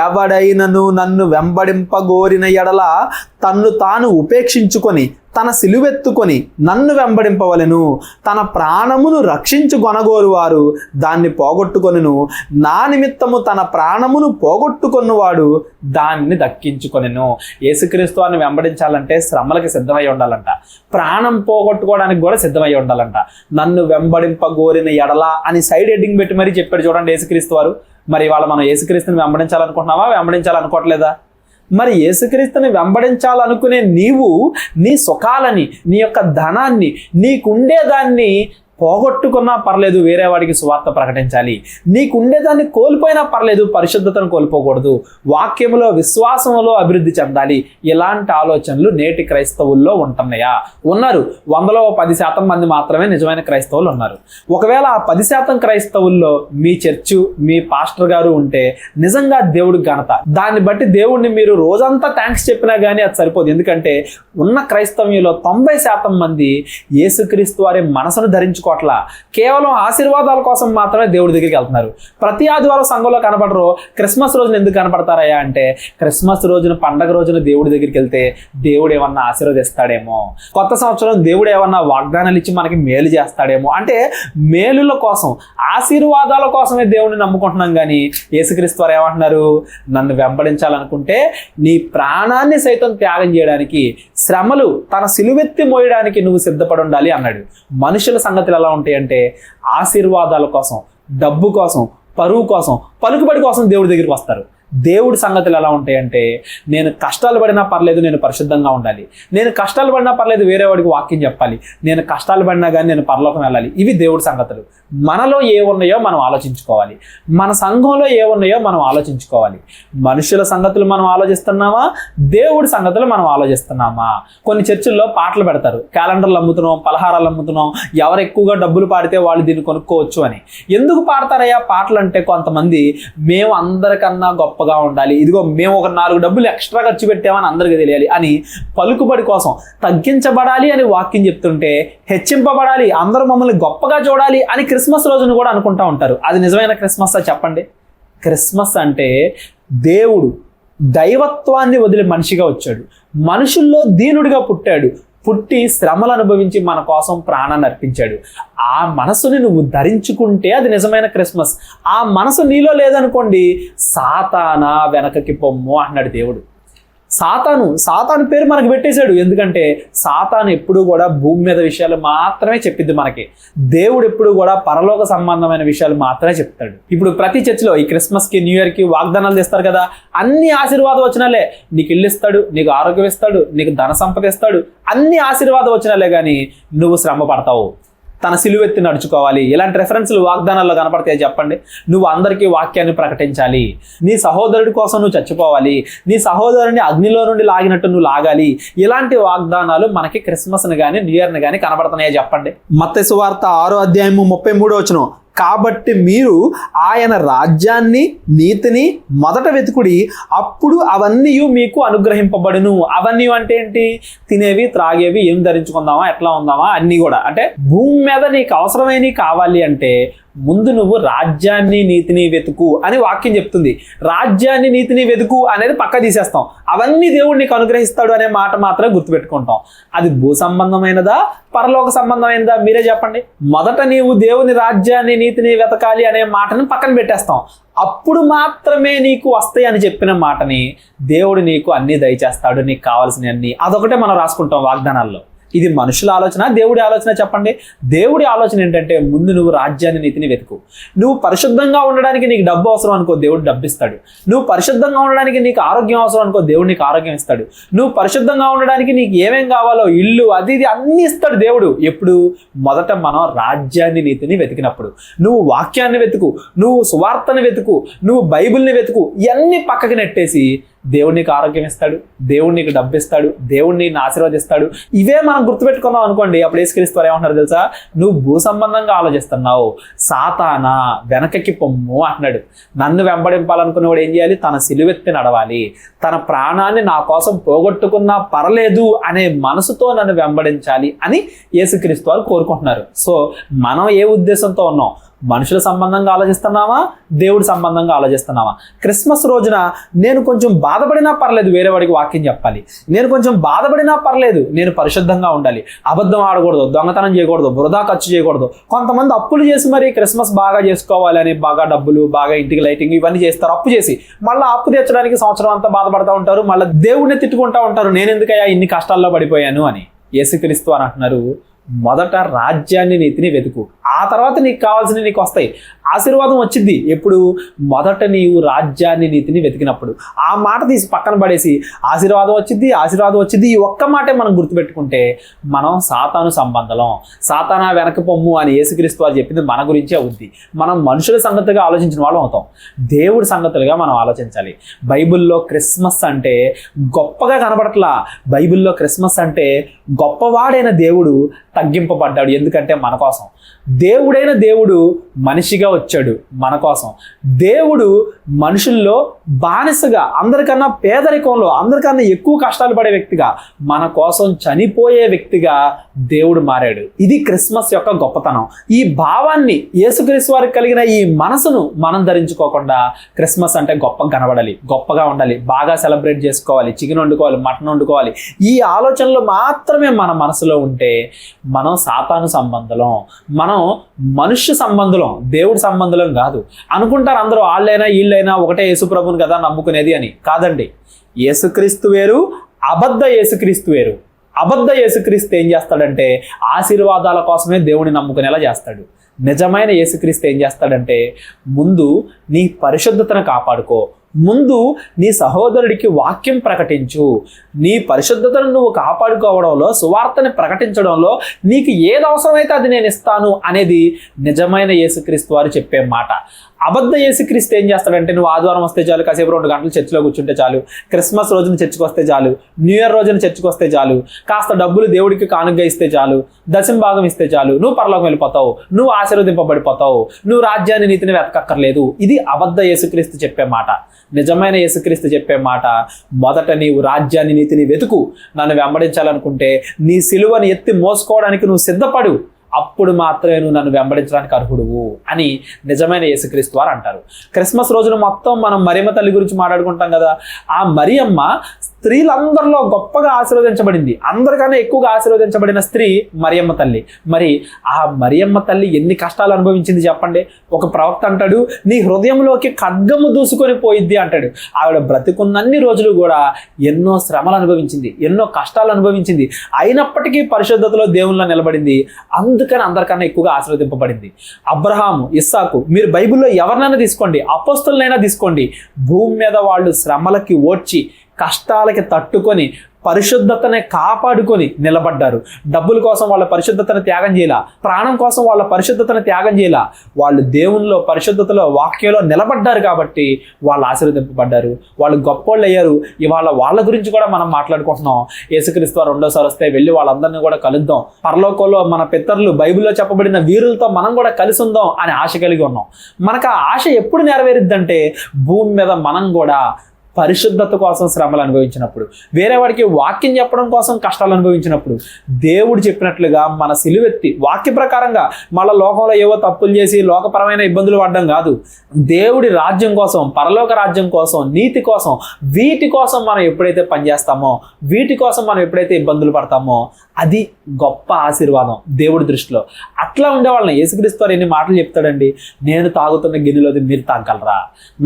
ఎవడైనను నన్ను వెంబడింపగోరిన ఎడల తన్ను తాను ఉపేక్షించుకొని తన సిలువెత్తుకొని నన్ను వెంబడింపవలెను. తన ప్రాణమును రక్షించుకొనగోరు వారు దాన్ని పోగొట్టుకొనును. నా నిమిత్తము తన ప్రాణమును పోగొట్టుకొన్నవాడు దాన్ని దక్కించుకొనెను. యేసుక్రీస్తు వారిని వెంబడించాలంటే శ్రమలకి సిద్ధమై ఉండాలంట, ప్రాణం పోగొట్టుకోవడానికి కూడా సిద్ధమై ఉండాలంట. నన్ను వెంబడింపగోరిన ఎడల అని సైడ్ హెడ్డింగ్ పెట్టి మరీ చెప్పాడు చూడండి యేసుక్రీస్తు వారు. మరి ఇవాళ మనం యేసుక్రీస్తుని వెంబడించాలనుకుంటున్నావా, వెంబడించాలనుకోవట్లేదా? మరి యేసుక్రీస్తుని వెంబడించాలనుకునే నీవు నీ సుఖాలని, నీ యొక్క ధనాన్ని, నీకుండేదాన్ని పోగొట్టుకున్నా పర్లేదు, వేరే వాడికి సువార్త ప్రకటించాలి. నీకుండేదాన్ని కోల్పోయినా పర్లేదు, పరిశుద్ధతను కోల్పోకూడదు. వాక్యములో, విశ్వాసంలో అభివృద్ధి చెందాలి. ఇలాంటి ఆలోచనలు నేటి క్రైస్తవుల్లో ఉంటున్నాయా? ఉన్నారు. 100లో 10% మంది మాత్రమే నిజమైన క్రైస్తవులు ఉన్నారు. ఒకవేళ ఆ 10% క్రైస్తవుల్లో మీ చర్చు, మీ పాస్టర్ గారు ఉంటే నిజంగా దేవుడికి ఘనత. దాన్ని బట్టి దేవుడిని మీరు రోజంతా థ్యాంక్స్ చెప్పినా కానీ అది సరిపోదు. ఎందుకంటే ఉన్న క్రైస్తవ్యంలో 90% మంది యేసుక్రీస్తు వారి మనసును ధరించుకోవట్లా, కేవలం ఆశీర్వాదాల కోసం మాత్రమే దేవుడి దగ్గరికి వెళ్తున్నారు. ప్రతి ఆదివారం సంఘంలో కనపడరు, క్రిస్మస్ రోజున ఎందుకు కనపడతారయ్యా అంటే, క్రిస్మస్ రోజున, పండగ రోజున దేవుడి దగ్గరికి వెళ్తే దేవుడు ఏమన్నా ఆశీర్వదిస్తాడేమో, కొత్త సంవత్సరం దేవుడు ఏమన్నా వాగ్దానాలు ఇచ్చి మనకి మేలు చేస్తాడేమో, అంటే మేలుల కోసం, ఆశీర్వాదాల కోసమే దేవుడిని నమ్ముకుంటున్నాం. కానీ యేసుక్రీస్తు వారు ఏమంటున్నారు? నన్ను వెంబడించాలనుకుంటే నీ ప్రాణాన్ని సైతం త్యాగం చేయడానికి, శ్రమలు తన సిలువెత్తి మోయడానికి నువ్వు సిద్ధపడి ఉండాలి అన్నాడు. మనుషుల సంగతులు ఎలా ఉంటాయంటే, ఆశీర్వాదాల కోసం, డబ్బు కోసం, పరువు కోసం, పలుకుబడి కోసం దేవుడి దగ్గరికి వస్తారు. దేవుడి సంగతులు ఎలా ఉంటాయంటే, నేను కష్టాలు పడినా పర్లేదు, నేను పరిశుద్ధంగా ఉండాలి. నేను కష్టాలు పడినా పర్లేదు, వేరే వాడికి వాక్యం చెప్పాలి. నేను కష్టాలు పడినా కానీ నేను పరలోకం వెళ్ళాలి. ఇవి దేవుడి సంగతులు. మనలో ఏ ఉన్నాయో మనం ఆలోచించుకోవాలి. మన సంఘంలో ఏ ఉన్నాయో మనం ఆలోచించుకోవాలి. మనుషుల సంగతులు మనం ఆలోచిస్తున్నామా, దేవుడి సంగతులు మనం ఆలోచిస్తున్నామా? కొన్ని చర్చిల్లో పాటలు పెడతారు, క్యాలెండర్లు అమ్ముతున్నాం, పలహారాలు అమ్ముతున్నాం, ఎవరు ఎక్కువగా డబ్బులు పాడితే వాళ్ళు దీన్ని కొనుక్కోవచ్చు అని. ఎందుకు పాడతారయ్యా పాటలు అంటే, కొంతమంది మేము అందరికన్నా గొప్పగా ఉండాలి, ఇదిగో మేము ఒక 4 డబ్బులు ఎక్స్ట్రా ఖర్చు పెట్టామని అందరికీ తెలియాలి అని, పలుకుబడి కోసం, తగ్గించబడాలి అని వాక్యం చెప్తుంటే, హెచ్చింపబడాలి, అందరూ మమ్మల్ని గొప్పగా చూడాలి అని క్రిస్మస్ రోజును కూడా అనుకుంటా ఉంటారు. అది నిజమైన క్రిస్మస్ చెప్పండి? క్రిస్మస్ అంటే దేవుడు దైవత్వాన్ని వదిలి మనిషిగా వచ్చాడు, మనుషుల్లో దీనుడిగా పుట్టాడు, పుట్టి శ్రమలు అనుభవించి మన కోసం ప్రాణాన్ని అర్పించాడు. ఆ మనసుని నువ్వు ధరించుకుంటే అది నిజమైన క్రిస్మస్. ఆ మనసు నీలో లేదనుకోండి, సాతానా వెనకకి పొమ్ము అన్నాడు దేవుడు. సాతాను పేరు మనకు పెట్టేశాడు. ఎందుకంటే సాతాను ఎప్పుడు కూడా భూమి మీద విషయాలు మాత్రమే చెప్పిద్ది మనకి. దేవుడు ఎప్పుడు కూడా పరలోక సంబంధమైన విషయాలు మాత్రమే చెప్తాడు. ఇప్పుడు ప్రతి చర్చిలో ఈ క్రిస్మస్కి, న్యూ ఇయర్కి వాగ్దానాలు తెస్తారు కదా, అన్ని ఆశీర్వాద వచనాలే. నీకు ఇల్లు ఇస్తాడు, నీకు ఆరోగ్యం ఇస్తాడు, నీకు ధన సంపద ఇస్తాడు, అన్ని ఆశీర్వాద వచనాలే. కానీ నువ్వు శ్రమ పడతావు, తన సిలువెత్తి నడుచుకోవాలి. ఇలాంటి రెఫరెన్స్లు వాగ్దానాల్లో కనపడతాయి చెప్పండి? నువ్వు అందరికీ వాక్యాన్ని ప్రకటించాలి, నీ సహోదరుడి కోసం నువ్వు చచ్చిపోవాలి, నీ సహోదరుని అగ్నిలో నుండి లాగినట్టు నువ్వు లాగాలి. ఇలాంటి వాగ్దానాలు మనకి క్రిస్మస్ని కానీ న్యూ ఇయర్ని కానీ కనపడుతున్నాయా చెప్పండి? మత్తయి సువార్త 6వ అధ్యాయము 33వ వచనం, కాబట్టి మీరు ఆయన రాజ్యాన్ని, నీతిని మొదట వెతుకుడి, అప్పుడు అవన్నీ మీకు అనుగ్రహింపబడును. అవన్నీ అంటే ఏంటి? తినేవి, త్రాగేవి, ఏం ధరించుకుందామా, ఎట్లా ఉందామా, అన్నీ కూడా. అంటే భూమి మీద నీకు అవసరమైనవి కావాలి అంటే ముందు నువ్వు రాజ్యాన్ని, నీతిని వెతుకు అని వాక్యం చెప్తుంది. రాజ్యాన్ని, నీతిని వెతుకు అనేది పక్క తీసేస్తాం. అవన్నీ దేవుడు నీకు అనుగ్రహిస్తాడు అనే మాట మాత్రమే గుర్తుపెట్టుకుంటాం. అది భూ సంబంధమైనదా, పరలోక సంబంధమైనదా? మీరే చెప్పండి. మొదట నీవు దేవుని రాజ్యాన్ని, నీతిని వెతకాలి అనే మాటని పక్కన పెట్టేస్తాం. అప్పుడు మాత్రమే నీకు వస్తాయి అని చెప్పిన మాటని దేవుడు నీకు అన్ని దయచేస్తాడు, నీకు కావాల్సిన అన్ని. అదొకటే మనం రాసుకుంటాం వాగ్దానాల్లో. ఇది మనుషుల ఆలోచన, దేవుడి ఆలోచన చెప్పండి? దేవుడి ఆలోచన ఏంటంటే, ముందు నువ్వు రాజ్యాన్ని, నీతిని వెతుకు. నువ్వు పరిశుద్ధంగా ఉండడానికి నీకు డబ్బు అవసరం అనుకో, దేవుడు డబ్బు ఇస్తాడు. నువ్వు పరిశుద్ధంగా ఉండడానికి నీకు ఆరోగ్యం అవసరం అనుకో, దేవుడు నీకు ఆరోగ్యం ఇస్తాడు. నువ్వు పరిశుద్ధంగా ఉండడానికి నీకు ఏమేం కావాలో, ఇల్లు, అది ఇది అన్నీ ఇస్తాడు దేవుడు. ఎప్పుడు? మొదట మనం రాజ్యాన్ని, నీతిని వెతికినప్పుడు. నువ్వు వాక్యాన్ని వెతుకు, నువ్వు సువార్తని వెతుకు, నువ్వు బైబిల్ని వెతుకు, ఇవన్నీ పక్కకి నెట్టేసి దేవుడు నీకు ఆరోగ్యం ఇస్తాడు, దేవుడు నీకు డబ్బు ఇస్తాడు, దేవుడు నీకు ఆశీర్వదిస్తాడు. ఇవే మనం గుర్తుపెట్టుకున్నాం అనుకోండి, అప్పుడు యేసుక్రీస్తు వారు ఏమంటున్నారు తెలుసా? నువ్వు భూ సంబంధంగా ఆలోచిస్తున్నావు, సాతానా వెనకకి పొమ్ము అంటున్నాడు. నన్ను వెంబడింపాలనుకునేవాడు ఏం చేయాలి? తన సిలువెత్తి నడవాలి, తన ప్రాణాన్ని నా కోసం పోగొట్టుకున్నా పర్లేదు అనే మనసుతో నన్ను వెంబడించాలి అని యేసుక్రీస్తు వారు కోరుకుంటున్నారు. సో మనం ఏ ఉద్దేశంతో ఉన్నాం? మనుషుల సంబంధంగా ఆలోచిస్తున్నావా, దేవుడి సంబంధంగా ఆలోచిస్తున్నావా? క్రిస్మస్ రోజున నేను కొంచెం బాధపడినా పర్లేదు వేరే వాడికి వాక్యం చెప్పాలి, నేను కొంచెం బాధపడినా పర్లేదు నేను పరిశుద్ధంగా ఉండాలి, అబద్ధం ఆడకూడదు, దొంగతనం చేయకూడదు, వృధా ఖర్చు చేయకూడదు. కొంతమంది అప్పులు చేసి మరి క్రిస్మస్ బాగా చేసుకోవాలి అని బాగా డబ్బులు, బాగా ఇంటికి లైటింగ్ ఇవన్నీ చేస్తారు. అప్పు చేసి మళ్ళీ అప్పు తెచ్చడానికి సంవత్సరం అంతా బాధపడతా ఉంటారు, మళ్ళీ దేవుడిని తిట్టుకుంటా ఉంటారు, నేను ఎందుకయ్యా ఇన్ని కష్టాల్లో పడిపోయాను అని. యేసుక్రీస్తు అని అంటున్నారు, మొదట రాజ్యాన్ని, నీతిని వెతుకు, ఆ తర్వాత నీకు కావాల్సినవి నీకు వస్తాయి. ఆశీర్వాదం వచ్చింది ఎప్పుడు? మొదట నీవు రాజ్యాన్ని, నీతిని వెతికినప్పుడు. ఆ మాట తీసి పక్కన పడేసి ఆశీర్వాదం వచ్చింది ఈ ఒక్క మాటే మనం గుర్తుపెట్టుకుంటే మనం సాతాను సంబంధం, సాతానా వెనక పొమ్ము అని యేసుక్రీస్తు వారు చెప్పింది మన గురించే అవుద్ది. మనం మనుషుల సంగతిగా ఆలోచించిన వాళ్ళం అవుతాం, దేవుడి సంగతులుగా మనం ఆలోచించాలి. బైబిల్లో క్రిస్మస్ అంటే గొప్పగా కనబడట్లా, బైబిల్లో క్రిస్మస్ అంటే గొప్పవాడైన దేవుడు తగ్గింపబడ్డాడు. ఎందుకంటే మన కోసం. దేవుడైన దేవుడు మనిషిగా వచ్చాడు మన కోసం. దేవుడు మనుషుల్లో బానిసగా, అందరికన్నా పేదరికంలో, అందరికన్నా ఎక్కువ కష్టాలు పడే వ్యక్తిగా, మన కోసం చనిపోయే వ్యక్తిగా దేవుడు మారాడు. ఇది క్రిస్మస్ యొక్క గొప్పతనం. ఈ భావాన్ని, యేసుక్రీస్తు వారికి కలిగిన ఈ మనసును మనం ధరించుకోకుండా క్రిస్మస్ అంటే గొప్పగా కనబడాలి, గొప్పగా ఉండాలి, బాగా సెలబ్రేట్ చేసుకోవాలి, చికెన్ వండుకోవాలి, మటన్ వండుకోవాలి, ఈ ఆలోచనలు మాత్రమే మన మనసులో ఉంటే మనం సాతాను సంబంధం, మనం మనుష్య సంబంధులం, దేవుడి సంబంధులం కాదు. అనుకుంటారు అందరూ వాళ్ళైనా వీళ్ళైనా ఒకటే యేసుప్రభుని కదా నమ్ముకునేది అని. కాదండి, యేసుక్రీస్తు వేరు, అబద్ధ యేసుక్రీస్తు వేరు. అబద్ధ యేసుక్రీస్తు ఏం చేస్తాడంటే ఆశీర్వాదాల కోసమే దేవుడిని నమ్ముకునేలా చేస్తాడు. నిజమైన యేసుక్రీస్తు ఏం చేస్తాడంటే ముందు నీ పరిశుద్ధతను కాపాడుకో, ముందు నీ సహోదరుడికి వాక్యం ప్రకటించు, నీ పరిశుద్ధతను నువ్వు కాపాడుకోవడంలో, సువార్తని ప్రకటించడంలో నీకు ఏది అవసరమైతే అది నేను ఇస్తాను అనేది నిజమైన యేసుక్రీస్తు వారు చెప్పే మాట. అబద్ధ యేసుక్రీస్తు ఏం చేస్తాడంటే నువ్వు ఆదివారం వస్తే చాలు, కాసేపు 2 గంటలు చర్చిలో కూర్చుంటే చాలు, క్రిస్మస్ రోజున చర్చికి వస్తే చాలు, న్యూ ఇయర్ రోజున చర్చికి వస్తే చాలు, కాస్త డబ్బులు దేవుడికి కానుకగా ఇస్తే చాలు, దశమ భాగం ఇస్తే చాలు, నువ్వు పరలోకం వెళ్ళిపోతావు, నువ్వు ఆశీర్వదింపబడిపోతావు, నువ్వు రాజ్యాన్ని, నీతిని వెతకక్కర్లేదు. ఇది అబద్ధ యేసుక్రీస్తు చెప్పే మాట. నిజమైన యేసుక్రీస్తు చెప్పే మాట, మొదట నీవు రాజ్యాన్ని, నీతిని వెతుకు, నన్ను వెంబడించాలనుకుంటే నీ సిలువను ఎత్తి మోసుకోవడానికి నువ్వు సిద్ధపడు, అప్పుడు మాత్రమే నువ్వు నన్ను వెంబడించడానికి అర్హుడువు అని నిజమైన యేసుక్రీస్తు వారు అంటారు. క్రిస్మస్ రోజున మొత్తం మనం మరియమ్మ తల్లి గురించి మాట్లాడుకుంటాం కదా. ఆ మరియమ్మ స్త్రీలందరిలో గొప్పగా ఆశీర్వదించబడింది, అందరికన్నా ఎక్కువగా ఆశీర్వదించబడిన స్త్రీ మరియమ్మ తల్లి. మరి ఆ మరియమ్మ తల్లి ఎన్ని కష్టాలు అనుభవించింది చెప్పండి. ఒక ప్రవక్త అంటాడు, నీ హృదయంలోకి ఖడ్గము దూసుకొని పోయిద్ది అంటాడు. ఆవిడ బ్రతికున్నన్ని రోజులు కూడా ఎన్నో శ్రమలు అనుభవించింది, ఎన్నో కష్టాలు అనుభవించింది, అయినప్పటికీ పరిశుద్ధతలో దేవుళ్ళ నిలబడింది. అందుకని అందరికన్నా ఎక్కువగా ఆశీర్వదింపబడింది. అబ్రహాము, ఇస్సాకు, మీరు బైబిల్లో ఎవరినైనా తీసుకోండి, అపోస్తలునైనా తీసుకోండి, భూమి మీద వాళ్ళు శ్రమలకి ఓడ్చి, కష్టాలకి తట్టుకొని, పరిశుద్ధతనే కాపాడుకొని నిలబడ్డారు. డబ్బుల కోసం వాళ్ళ పరిశుద్ధతను త్యాగం చేయాల, ప్రాణం కోసం వాళ్ళ పరిశుద్ధతను త్యాగం చేయాల, వాళ్ళు దేవునిలో, పరిశుద్ధతలో, వాక్యంలో నిలబడ్డారు కాబట్టి వాళ్ళు ఆశీర్వదింపబడ్డారు, వాళ్ళు గొప్పోళ్ళు అయ్యారు. ఇవాళ వాళ్ళ గురించి కూడా మనం మాట్లాడుకుంటున్నాం. యేసుక్రీస్తు వారు రెండోసారి వస్తే వెళ్ళి వాళ్ళందరినీ కూడా కలుద్దాం, పరలోకంలో మన పితరులు బైబిల్లో చెప్పబడిన వీరులతో మనం కూడా కలిసి ఉందాం అని ఆశ కలిగి ఉన్నాం. మనకు ఆ ఆశ ఎప్పుడు నెరవేరుద్దంటే భూమి మీద మనం కూడా పరిశుద్ధత కోసం శ్రమలు అనుభవించినప్పుడు, వేరే వాడికి వాక్యం చెప్పడం కోసం కష్టాలు అనుభవించినప్పుడు, దేవుడు చెప్పినట్లుగా మన సిలువెత్తి వాక్య ప్రకారంగా మళ్ళీ లోకంలో ఏవో తప్పులు చేసి లోకపరమైన ఇబ్బందులు పడడం కాదు, దేవుడి రాజ్యం కోసం, పరలోక రాజ్యం కోసం, నీతి కోసం, వీటి కోసం మనం ఎప్పుడైతే పనిచేస్తామో, వీటి కోసం మనం ఎప్పుడైతే ఇబ్బందులు పడతామో అది గొప్ప ఆశీర్వాదం దేవుడి దృష్టిలో. అట్లా ఉండేవాళ్ళని యేసుక్రీస్తు వారు ఎన్ని మాటలు చెప్తాడండి. నేను తాగుతున్న గిన్నెలోది మీరు తాగలరా,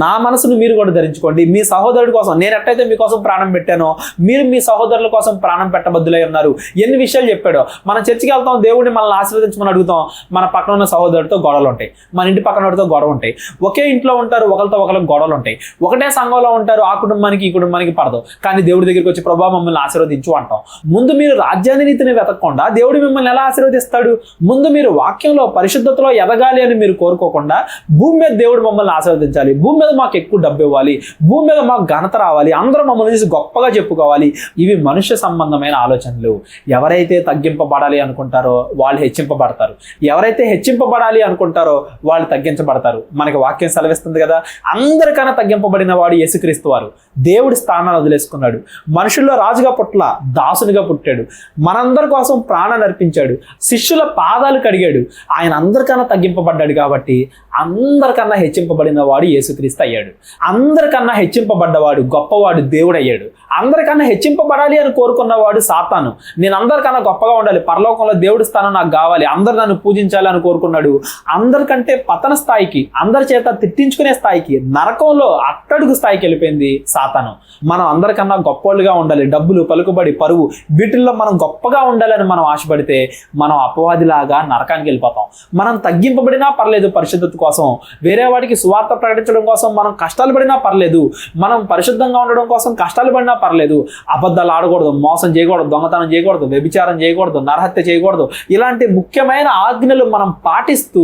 నా మనసును మీరు కూడా ధరించుకోండి, మీ సహోదరుడి కోసం నేను ఎట్టయితే మీకోసం ప్రాణం పెట్టానో మీరు మీ సహోదరుల కోసం ప్రాణం పెట్టబద్దులై ఉన్నారు. ఎన్ని విషయాలు చెప్పాడో. మనం చర్చికి వెళ్తాం, దేవుడిని మనల్ని ఆశీర్వదించమని అడుగుతాం, మన పక్కన ఉన్న సహోదరుడితో గొడవలు ఉంటాయి, మన ఇంటి పక్కన వాడితో గొడవ ఉంటాయి, ఒకే ఇంట్లో ఉంటారు, ఒకరితో ఒకరికి గొడవలు ఉంటాయి, ఒకటే సంఘంలో ఉంటారు, ఆ కుటుంబానికి ఈ కుటుంబానికి పడదు, కానీ దేవుడి దగ్గరికి వచ్చి ప్రభా మమ్మల్ని ఆశీర్వదించు అంటాం. ముందు మీరు రాజ్యాన్ని, నీతిని వెతకకుండా దేవుడు మిమ్మల్ని ఎలా ఆశీర్వదిస్తాడు? ముందు మీరు వాక్యంలో, పరిశుద్ధతలో ఎదగాలి అని మీరు కోరుకోకుండా భూమి మీద దేవుడు మమ్మల్ని ఆశీర్వదించాలి, భూమి మీద మాకు ఎక్కువ డబ్బు ఇవ్వాలి, భూమి మీద మాకు మాకు ఘనత రావాలి, అందరూ మమ్మల్ని చూసి గొప్పగా చెప్పుకోవాలి. ఇవి మనుష్య సంబంధమైన ఆలోచనలు. ఎవరైతే తగ్గింపబడాలి అనుకుంటారో వాళ్ళు హెచ్చింపబడతారు, ఎవరైతే హెచ్చింపబడాలి అనుకుంటారో వాళ్ళు తగ్గించబడతారు. మనకి వాక్యం సెలవిస్తుంది కదా, అందరికన్నా తగ్గింపబడిన వాడు యేసుక్రీస్తు వారు. దేవుడి స్థానాన్ని వదిలేసుకున్నాడు, మనుషుల్లో రాజుగా పుట్ల దాసునిగా పుట్టాడు, మనందరి కోసం ప్రాణాన్ని అర్పించాడు, శిష్యుల పాదాలు కడిగాడు. ఆయన అందరికన్నా తగ్గింపబడ్డాడు కాబట్టి అందరికన్నా హెచ్చింపబడిన వాడు యేసుక్రీస్తు అయ్యాడు. అందరికన్నా హెచ్చింపబడ్డవాడు గొప్పవాడు దేవుడు అయ్యాడు. అందరికన్నా హెచ్చింపబడాలి అని కోరుకున్నవాడు సాతాను. నేను అందరికన్నా గొప్పగా ఉండాలి, పరలోకంలో దేవుడి స్థానం నాకు కావాలి, అందరు నన్ను పూజించాలి అని కోరుకున్నాడు. అందరికంటే పతన స్థాయికి, అందరి చేత తిట్టించుకునే స్థాయికి, నరకంలో అట్టడుగు స్థాయికి వెళ్ళిపోయింది సాతాను. మనం అందరికన్నా గొప్పవాళ్ళుగా ఉండాలి, డబ్బులు, పలుకుబడి, పరువు, వీటిల్లో మనం గొప్పగా ఉండాలని మనం ఆశపడితే మనం అపవాదిలాగా నరకానికి వెళ్ళిపోతాం. మనం తగ్గింపబడినా పర్లేదు, పరిశుద్ధత కోసం, వేరే వాడికి సువార్త ప్రకటించడం కోసం మనం కష్టాలు పడినా పర్లేదు, మనం పరిశుద్ధంగా ఉండడం కోసం కష్టాలు పడినా పర్లేదు. అబద్ధాలు ఆడకూడదు, మోసం చేయకూడదు, దొంగతనం చేయకూడదు, వ్యభిచారం చేయకూడదు, నరహత్య చేయకూడదు. ఇలాంటి ముఖ్యమైన ఆజ్ఞలు మనం పాటిస్తూ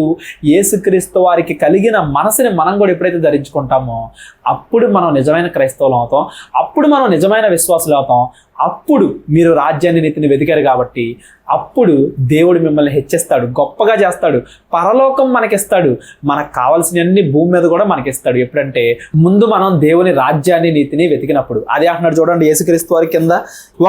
యేసుక్రీస్తు వారికి కలిగిన మనసుని మనం కూడా ఎప్పుడైతే ధరించుకుంటామో అప్పుడు మనం నిజమైన క్రైస్తవులు అవుతాం, అప్పుడు మనం నిజమైన విశ్వాసులు అవుతాం. అప్పుడు మీరు రాజ్యాన్ని, నీతిని వెతికారు కాబట్టి అప్పుడు దేవుడు మిమ్మల్ని హెచ్చిస్తాడు, గొప్పగా చేస్తాడు, పరలోకం మనకిస్తాడు, మనకు కావాల్సినవన్నీ భూమి మీద కూడా మనకిస్తాడు. ఎప్పుడంటే ముందు మనం దేవుని రాజ్యాన్ని, నీతిని వెతికినప్పుడు. అదే అంటున్నాడు చూడండి యేసుక్రీస్తు వారి కింద,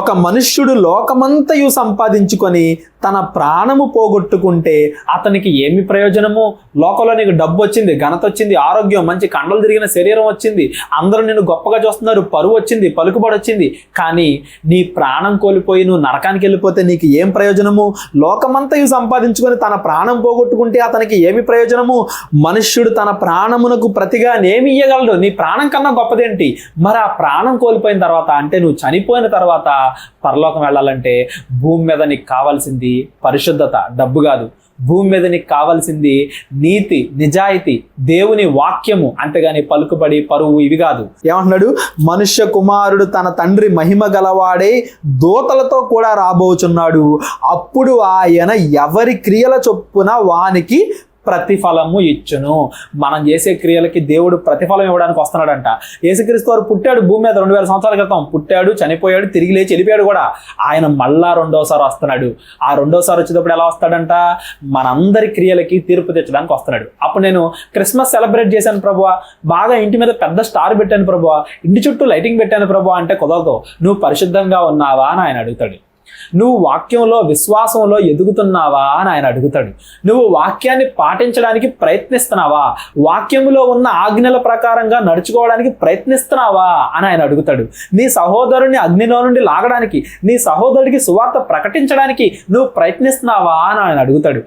ఒక మనుష్యుడు లోకమంతయు సంపాదించుకొని తన ప్రాణము పోగొట్టుకుంటే అతనికి ఏమి ప్రయోజనము? లోకంలో నీకు డబ్బు వచ్చింది, ఘనత వచ్చింది, ఆరోగ్యం, మంచి కండలు తిరిగిన శరీరం వచ్చింది, అందరూ నిన్ను గొప్పగా చూస్తున్నారు, పరువు వచ్చింది, పలుకుబడి వచ్చింది, కానీ నీ ప్రాణం కోల్పోయి నువ్వు నరకానికి వెళ్ళిపోతే నీకు ఏం ప్రయోజనము? లోకమంతయు సంపాదించుకొని తన ప్రాణం పోగొట్టుకుంటే అతనికి ఏమి ప్రయోజనము? మనుష్యుడు తన ప్రాణమునకు ప్రతిగా నేమి ఇయ్యగలడు? నీ ప్రాణం కన్నా గొప్పదేంటి? మరి ఆ ప్రాణం కోల్పోయిన తర్వాత, అంటే నువ్వు చనిపోయిన తర్వాత పరలోకం వెళ్ళాలంటే భూమి మీద నీకు కావాల్సింది పరిశుద్ధత, డబ్బు కాదు. భూమి మీద నీకు కావాల్సింది నీతి, నిజాయితీ, దేవుని వాక్యము, అంతేగాని పలుకుబడి, పరువు ఇవి కాదు. ఏమంటున్నాడు? మనుష్య కుమారుడు తన తండ్రి మహిమ గలవాడే దూతలతో కూడా రాబోచున్నాడు. అప్పుడు ఆయన ఎవరి క్రియల చొప్పున వానికి ప్రతిఫలము ఇచ్చును. మనం చేసే క్రియలకి దేవుడు ప్రతిఫలం ఇవ్వడానికి వస్తున్నాడంట. యేసుక్రీస్తు వారు పుట్టాడు భూమి మీద 2000 సంవత్సరాల క్రితం, పుట్టాడు, చనిపోయాడు, తిరిగి లేచి వెళ్ళిపోయాడు కూడా. ఆయన మళ్ళా రెండోసారి వస్తున్నాడు. ఆ రెండోసారి వచ్చేటప్పుడు ఎలా వస్తాడంట? మనందరి క్రియలకి తీర్పు తెచ్చడానికి వస్తున్నాడు. అప్పుడు నేను క్రిస్మస్ సెలబ్రేట్ చేశాను ప్రభువా, బాగా ఇంటి మీద పెద్ద స్టార్ పెట్టాను ప్రభువా, ఇంటి చుట్టూ లైటింగ్ పెట్టాను ప్రభువా అంటే కుదరదు. నువ్వు పరిశుద్ధంగా ఉన్నావా అని ఆయన అడుగుతాడు. నువ్వు వాక్యంలో, విశ్వాసంలో ఎదుగుతున్నావా అని ఆయన అడుగుతాడు. నువ్వు వాక్యాన్ని పాటించడానికి ప్రయత్నిస్తున్నావా? వాక్యములో ఉన్న ఆజ్ఞల ప్రకారంగా నడుచుకోవడానికి ప్రయత్నిస్తున్నావా అని ఆయన అడుగుతాడు. నీ సహోదరుని అగ్నిలో నుండి లాగడానికి, నీ సహోదరుడికి సువార్త ప్రకటించడానికి నువ్వు ప్రయత్నిస్తున్నావా అని ఆయన అడుగుతాడు.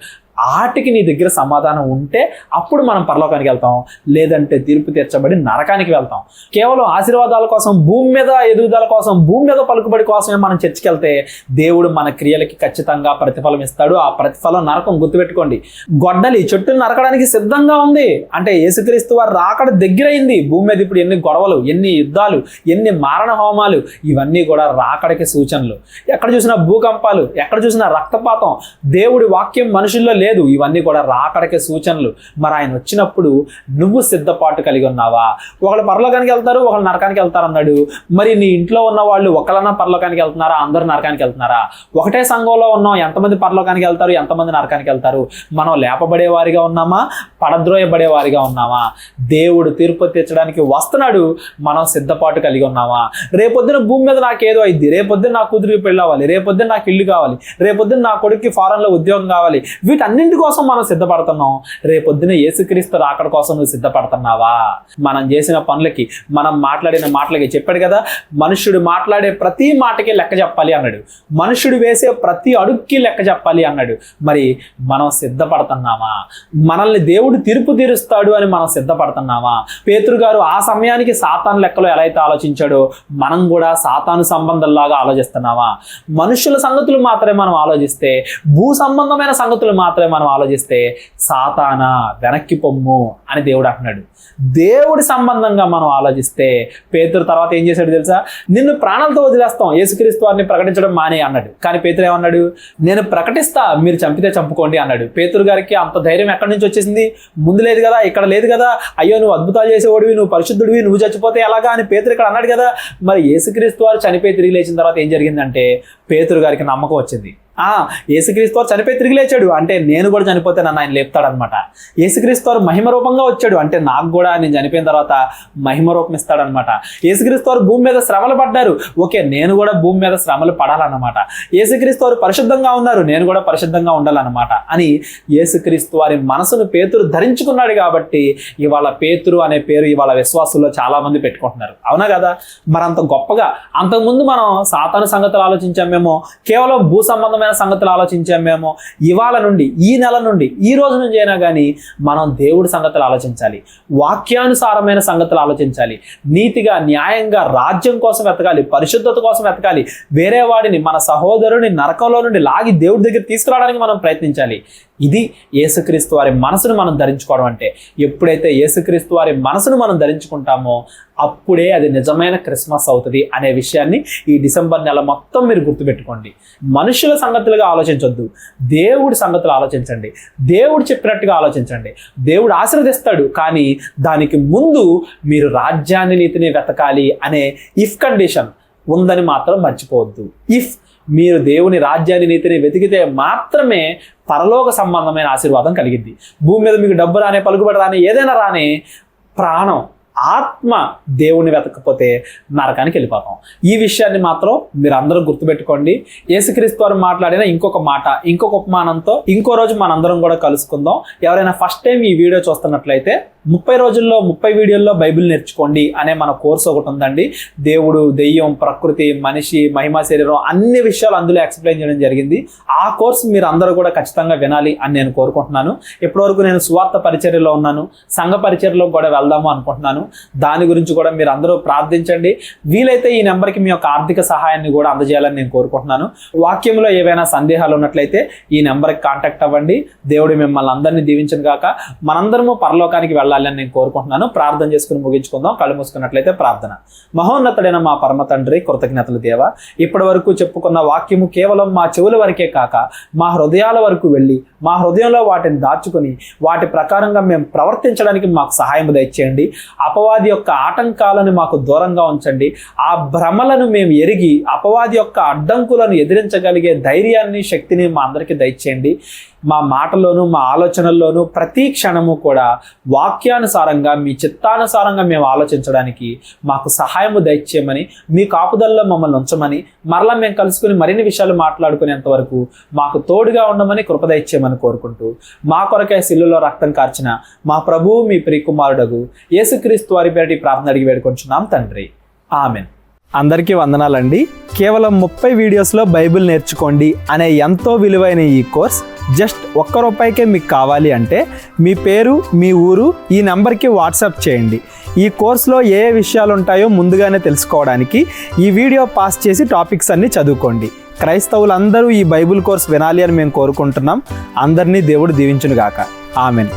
ఆటికి నీ దగ్గర సమాధానం ఉంటే అప్పుడు మనం పరలోకానికి వెళ్తాం, లేదంటే తీర్పు తీర్చబడి నరకానికి వెళ్తాం. కేవలం ఆశీర్వాదాల కోసం, భూమి మీద ఎదుగుదల కోసం, భూమి మీద పలుకుబడి కోసమే మనం చర్చికి వెళ్తే దేవుడు మన క్రియలకి ఖచ్చితంగా ప్రతిఫలం ఇస్తాడు. ఆ ప్రతిఫలం నరకం. గుర్తుపెట్టుకోండి, గొడ్డలి చెట్టును నరకడానికి సిద్ధంగా ఉంది అంటే యేసుక్రీస్తు వారు రాకడ దగ్గరైంది. భూమి మీద ఇప్పుడు ఎన్ని గొడవలు, ఎన్ని యుద్ధాలు, ఎన్ని మారణ హోమాలు, ఇవన్నీ కూడా రాకడకి సూచనలు. ఎక్కడ చూసినా భూకంపాలు, ఎక్కడ చూసినా రక్తపాతం, దేవుడి వాక్యం మనుషుల్లో లేదు, ఇవన్నీ కూడా రాకడకే సూచనలు. మరి ఆయన వచ్చినప్పుడు నువ్వు సిద్ధపాటు కలిగి ఉన్నావా? ఒకళ్ళు పరలోకానికి వెళ్తారు, ఒకళ్ళు నరకానికి వెళ్తారు అన్నాడు. మరి నీ ఇంట్లో ఉన్న వాళ్ళు ఒకళ్ళన్నా పరలోకానికి వెళ్తున్నారా? అందరూ నరకానికి వెళ్తున్నారా? ఒకటే సంఘంలో ఉన్నాం, ఎంతమంది పరలోకానికి వెళ్తారు, ఎంతమంది నరకానికి వెళ్తారు? మనం లేపబడే వారిగా ఉన్నామా, పడద్రోయబడే వారిగా ఉన్నామా? దేవుడు తీర్పు తీర్చడానికి వస్తున్నాడు, మనం సిద్ధపాటు కలిగి ఉన్నామా? రేపొద్దున భూమి మీద నాకేదో అయింది, రేపొద్దున నా కూతురికి పెళ్ళి అవ్వాలి, రేపొద్దున నాకు ఇల్లు కావాలి, రేపొద్దున నా కొడుక్కి ఫారెన్లో ఉద్యోగం కావాలి, వీటన్నింటి కోసం మనం సిద్ధపడుతున్నాం. రేపొద్దున యేసుక్రీస్తు రాకడ కోసం నువ్వు సిద్ధపడుతున్నావా? మనం చేసిన పనులకి, మనం మాట్లాడిన మాటలకి, చెప్పాడు కదా, మనుష్యుడు మాట్లాడే ప్రతి మాటకి లెక్క చెప్పాలి అన్నాడు, మనుష్యుడు వేసే ప్రతి అడుగుకి లెక్క చెప్పాలి అన్నాడు. మరి మనం సిద్ధపడుతున్నామా? మనల్ని దేవుడు తీర్పు తీరుస్తాడు అని మనం సిద్ధపడుతున్నామా? పేతురు గారు ఆ సమయానికి సాతాను లెక్కలో ఎలా అయితే ఆలోచించాడో మనం కూడా సాతాను సంబంధంలాగా ఆలోచిస్తున్నామా? మనుషుల సంగతులు మాత్రమే మనం ఆలోచిస్తే, భూ సంబంధమైన సంగతులు మాత్రమే మాత్రమే మనం ఆలోచిస్తే సాతానా వెనక్కి పొమ్ము అని దేవుడు అంటున్నాడు. దేవుడి సంబంధంగా మనం ఆలోచిస్తే పేతురు తర్వాత ఏం చేశాడు తెలుసా? నిన్ను ప్రాణాలతో వదిలేస్తాం, యేసుక్రీస్తు వారిని ప్రకటించడం మానే అన్నాడు. కానీ పేతురు ఏమన్నాడు? నేను ప్రకటిస్తా, మీరు చంపితే చంపుకోండి అన్నాడు. పేతురు గారికి అంత ధైర్యం ఎక్కడి నుంచి వచ్చేసింది? ముందు లేదు కదా, ఇక్కడ లేదు కదా. అయ్యో నువ్వు అద్భుతాలు చేసేవాడివి, నువ్వు పరిశుద్ధుడివి, నువ్వు చచ్చిపోతే ఎలాగా అని పేతురు ఇక్కడ అన్నాడు కదా. మరి యేసుక్రీస్తు వారు చనిపోయి తిరిగి లేచిన తర్వాత ఏం జరిగిందంటే పేతురు గారికి నమ్మకం వచ్చింది. యేసుక్రీస్తు వారు చనిపోయి తిరిగి లేచాడు అంటే నేను కూడా చనిపోతే నన్ను ఆయన లేపుతాడనమాట. యేసుక్రీస్తు వారు మహిమ రూపంగా వచ్చాడు అంటే నాకు కూడా నేను చనిపోయిన తర్వాత మహిమ రూపం ఇస్తాడనమాట. యేసుక్రీస్తు వారు భూమి మీద శ్రమలు పడ్డారు, ఓకే నేను కూడా భూమి మీద శ్రమలు పడాలన్నమాట. యేసుక్రీస్తు వారు పరిశుద్ధంగా ఉన్నారు, నేను కూడా పరిశుద్ధంగా ఉండాలన్నమాట అని యేసుక్రీస్తు వారి మనసును పేతురు ధరించుకున్నాడు. కాబట్టి ఇవాళ పేతురు అనే పేరు ఇవాళ విశ్వాసుల్లో చాలా మంది పెట్టుకుంటున్నారు. అవునా కదా? మరంత గొప్పగా అంతకుముందు మనం సాతాను సంగతులు ఆలోచించామేమో, కేవలం భూ సంబంధమైన సంగతులు ఆలోచించామేమో, ఇవాళ నుండి ఈ నెల నుండి ఈ రోజు నుంచి అయినా కానీ మనం దేవుడి సంగతులు ఆలోచించాలి, వాక్యానుసారమైన సంగతులు ఆలోచించాలి, నీతిగా న్యాయంగా రాజ్యం కోసం వెతకాలి, పరిశుద్ధత కోసం వెతకాలి, వేరే వాడిని మన సహోదరుని నరకంలో నుండి లాగి దేవుడి దగ్గర తీసుకురావడానికి మనం ప్రయత్నించాలి. ఇది యేసుక్రీస్తు వారి మనసును మనం ధరించుకోవడం అంటే. ఎప్పుడైతే యేసుక్రీస్తు వారి మనసును మనం ధరించుకుంటామో అప్పుడే అది నిజమైన క్రిస్మస్ అవుతుంది అనే విషయాన్ని ఈ డిసెంబర్ నెల మొత్తం మీరు గుర్తుపెట్టుకోండి. మనుషుల సంగతులుగా ఆలోచించొద్దు, దేవుడి సంగతులు ఆలోచించండి, దేవుడు చెప్పినట్టుగా ఆలోచించండి. దేవుడు ఆశీర్వదిస్తాడు, కానీ దానికి ముందు మీరు రాజ్యాన్ని నీతిని వెతకాలి అనే ఇఫ్ కండిషన్ ఉందని మాత్రం మర్చిపోవద్దు. ఇఫ్ మీరు దేవుని రాజ్యాన్ని నీతిని వెతికితే మాత్రమే పరలోక సంబంధమైన ఆశీర్వాదం కలిగింది. భూమి మీద మీకు డబ్బు రానే, పలుకుబడి రాని, ఏదైనా రాని, ప్రాణం ఆత్మ దేవుని వెతకపోతే నరకానికి వెళ్ళిపోతాం. ఈ విషయాన్ని మాత్రం మీరు అందరూ గుర్తుపెట్టుకోండి. యేసుక్రీస్తు వారు మాట్లాడిన ఇంకొక మాట, ఇంకొక ఉపమానంతో ఇంకో రోజు మనందరం కూడా కలుసుకుందాం. ఎవరైనా ఫస్ట్ టైం ఈ వీడియో చూస్తున్నట్లయితే 30 రోజుల్లో 30 వీడియోల్లో బైబిల్ నేర్చుకోండి అనే మన కోర్సు ఒకటి ఉందండి. దేవుడు, దెయ్యం, ప్రకృతి, మనిషి, మహిమా శరీరం అన్ని విషయాలు అందులో ఎక్స్ప్లెయిన్ చేయడం జరిగింది. ఆ కోర్సు మీరు అందరూ కూడా ఖచ్చితంగా వినాలి అని నేను కోరుకుంటున్నాను. ఇప్పటివరకు నేను సువార్త పరిచర్యలో ఉన్నాను, సంఘ పరిచర్యలో కూడా వెళ్దాము అనుకుంటున్నాను. దాని గురించి కూడా మీరు అందరూ ప్రార్థించండి. వీలైతే ఈ నెంబర్కి మీ యొక్క ఆర్థిక సహాయాన్ని కూడా అందజేయాలని నేను కోరుకుంటున్నాను. వాక్యంలో ఏవైనా సందేహాలు ఉన్నట్లయితే ఈ నెంబర్కి కాంటాక్ట్ అవ్వండి. దేవుడు మిమ్మల్ని అందరినీ దీవించను గాక. మనందరము పరలోకానికి వెళ్ళాలని నేను కోరుకుంటున్నాను. ప్రార్థన చేసుకుని ముగించుకుందాం. కళ్ళు మూసుకున్నట్లయితే ప్రార్థన. మహోన్నతుడైన మా పరమ తండ్రి, కృతజ్ఞతలు దేవా, ఇప్పటి వరకు చెప్పుకున్న వాక్యము కేవలం మా చెవుల వరకే కాక మా హృదయాల వరకు వెళ్ళి మా హృదయంలో వాటిని దాచుకొని వాటి ప్రకారంగా మేము ప్రవర్తించడానికి మాకు సహాయం దయచేయండి. అపవాది యొక్క ఆటంకాలను మాకు దూరంగా ఉంచండి. ఆ భ్రమలను మేము ఎరిగి అపవాది యొక్క అడ్డంకులను ఎదిరించగలిగే ధైర్యాన్ని, శక్తిని మా అందరికీ దయచేయండి. మా మాటల్లోనూ మా ఆలోచనల్లోనూ ప్రతి క్షణము కూడా వాక్యానుసారంగా, మీ చిత్తానుసారంగా మేము ఆలోచించడానికి మాకు సహాయము దయచేయమని, మీ కాపుదల్లో మమ్మల్ని ఉంచమని, మరలా మేము కలుసుకుని మరిన్ని విషయాలు మాట్లాడుకునేంత వరకు మాకు తోడుగా ఉండమని, కృప దయచేయమని కోరుకుంటూ మా కొరకే సిలువలో రక్తం కార్చిన మా ప్రభువు, మీ ప్రియకుమారుడగు యేసుక్రీస్తు వారి పేరిట ప్రార్థన అడిగి వేడుకొంచున్నాం తండ్రి. ఆమెన్. అందరికీ వందనాలండి. కేవలం 30 వీడియోస్లో బైబిల్ నేర్చుకోండి అనే ఎంతో విలువైన ఈ కోర్స్ జస్ట్ ₹1 మీకు కావాలి అంటే మీ పేరు, మీ ఊరు ఈ నెంబర్కి వాట్సాప్ చేయండి. ఈ కోర్సులో ఏ విషయాలు ఉంటాయో ముందుగానే తెలుసుకోవడానికి ఈ వీడియో పాస్ చేసి టాపిక్స్ అన్నీ చదువుకోండి. క్రైస్తవులందరూ ఈ బైబిల్ కోర్స్ వినాలి అని మేము కోరుకుంటున్నాం. అందరినీ దేవుడు దీవించును గాక. ఆమెన్.